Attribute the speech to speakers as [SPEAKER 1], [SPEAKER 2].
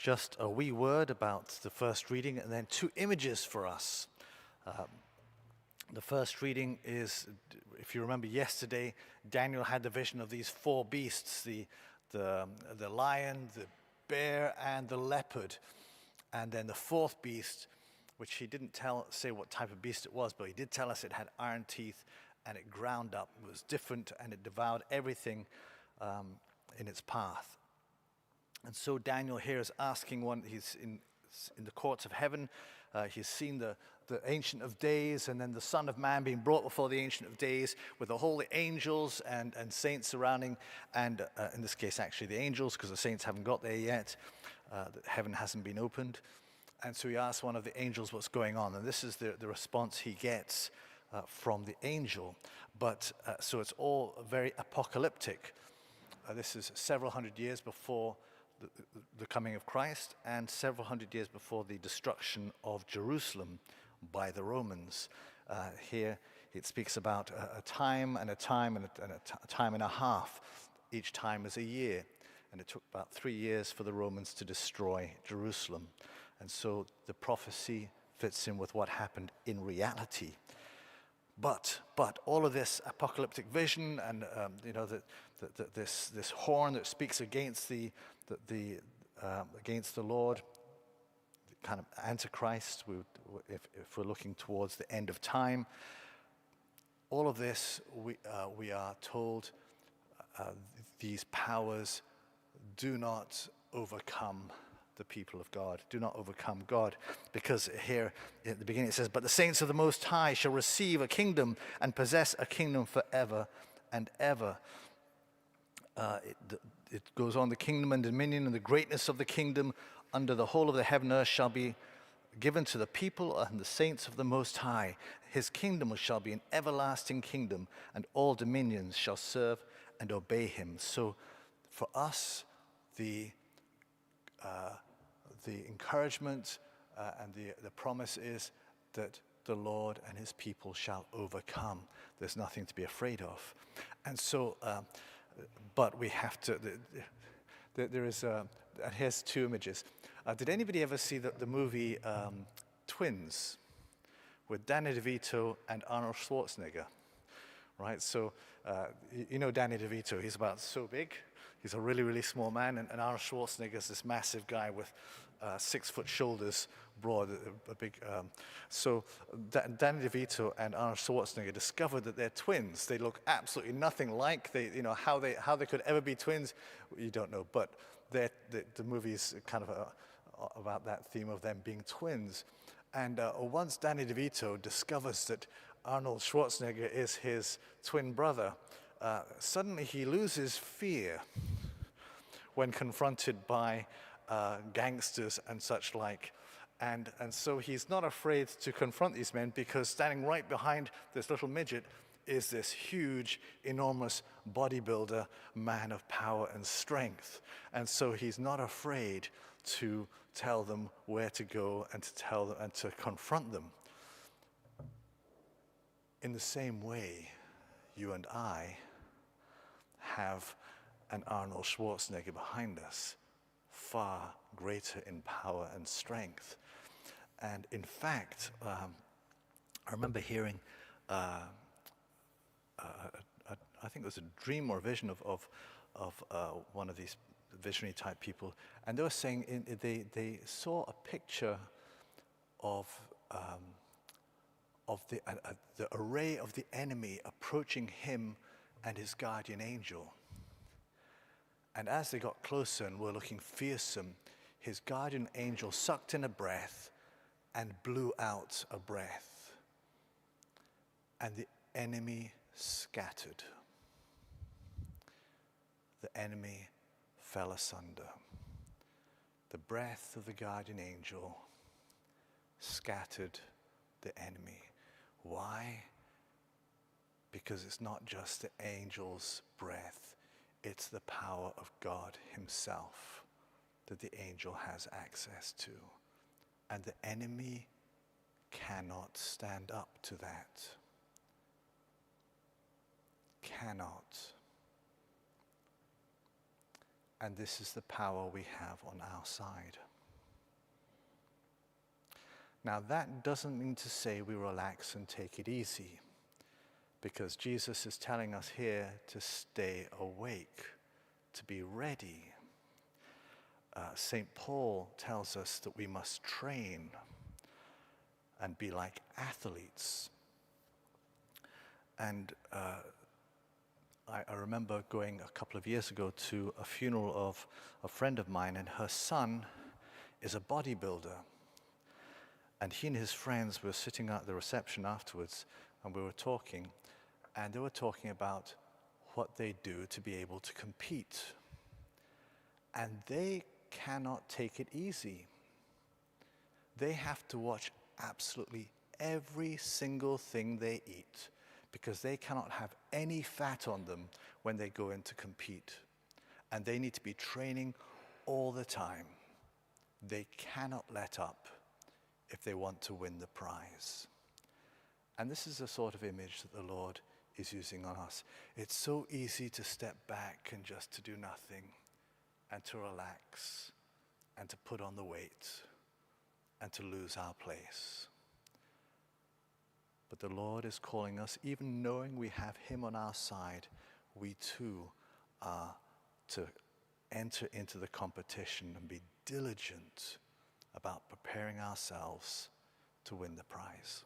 [SPEAKER 1] just a wee word about the first reading and then two images for us. The first reading is, if you remember yesterday, Daniel had the vision of these four beasts, the lion, the bear, and the leopard. And then the fourth beast, which he didn't say what type of beast it was, but he did tell us it had iron teeth and it ground up. It was different and it devoured everything in its path. And so Daniel here is asking one, he's in the courts of heaven. He's seen the Ancient of Days and then the Son of Man being brought before the Ancient of Days with the holy angels and saints surrounding, and in this case actually the angels, because the saints haven't got there yet. Heaven hasn't been opened. And so he asks one of the angels what's going on, and this is the response he gets from the angel. But so it's all very apocalyptic. This is several hundred years before the coming of Christ and several hundred years before the destruction of Jerusalem by the Romans. Here it speaks about a time and a time and a time and a half. Each time is a year. And it took about 3 years for the Romans to destroy Jerusalem. And so the prophecy fits in with what happened in reality. But all of this apocalyptic vision and this horn that speaks against against the Lord, the kind of Antichrist, if we're looking towards the end of time, all of this we are told these powers do not overcome the people of God, do not overcome God. Because here at the beginning it says, but the saints of the Most High shall receive a kingdom and possess a kingdom forever and ever. It goes on, the kingdom and dominion and the greatness of the kingdom under the whole of the heaven and earth shall be given to the people and the saints of the Most High. His kingdom shall be an everlasting kingdom, and all dominions shall serve and obey him. So for us, the encouragement and the promise is that the Lord and his people shall overcome. There's nothing to be afraid of. And so, but we have to, and here's two images. Did anybody ever see the movie Twins with Danny DeVito and Arnold Schwarzenegger? Right, so you know Danny DeVito, he's about so big. He's a really, really small man, and Arnold Schwarzenegger's this massive guy with 6 foot shoulders, broad, a big. So Danny DeVito and Arnold Schwarzenegger discovered that they're twins. They look absolutely nothing like. How they could ever be twins, you don't know. But the movie's kind of about that theme of them being twins. And once Danny DeVito discovers that Arnold Schwarzenegger is his twin brother, suddenly he loses fear when confronted by gangsters and such like. And so he's not afraid to confront these men, because standing right behind this little midget is this huge, enormous bodybuilder, man of power and strength. And so he's not afraid to tell them where to go and to tell them and to confront them. In the same way, you and I have an Arnold Schwarzenegger behind us, far greater in power and strength. And in fact, I remember hearing, I think it was a dream or a vision of one of these visionary type people, and they were saying they saw a picture of the array of the enemy approaching him and his guardian angel. And as they got closer and were looking fearsome, his guardian angel sucked in a breath and blew out a breath. And the enemy scattered. The enemy fell asunder. The breath of the guardian angel scattered the enemy. Why? Because it's not just the angel's breath, it's the power of God himself that the angel has access to. And the enemy cannot stand up to that. Cannot. And this is the power we have on our side. Now that doesn't mean to say we relax and take it easy, because Jesus is telling us here to stay awake, to be ready. St. Paul tells us that we must train and be like athletes. And I remember going a couple of years ago to a funeral of a friend of mine, and her son is a bodybuilder. And he and his friends were sitting at the reception afterwards, and we were talking, and they were talking about what they do to be able to compete. And they cannot take it easy. They have to watch absolutely every single thing they eat, because they cannot have any fat on them when they go in to compete. And they need to be training all the time. They cannot let up if they want to win the prize. And this is the sort of image that the Lord is using on us. It's so easy to step back and just to do nothing, and to relax, and to put on the weight, and to lose our place. But the Lord is calling us, even knowing we have him on our side, we too are to enter into the competition and be diligent about preparing ourselves to win the prize.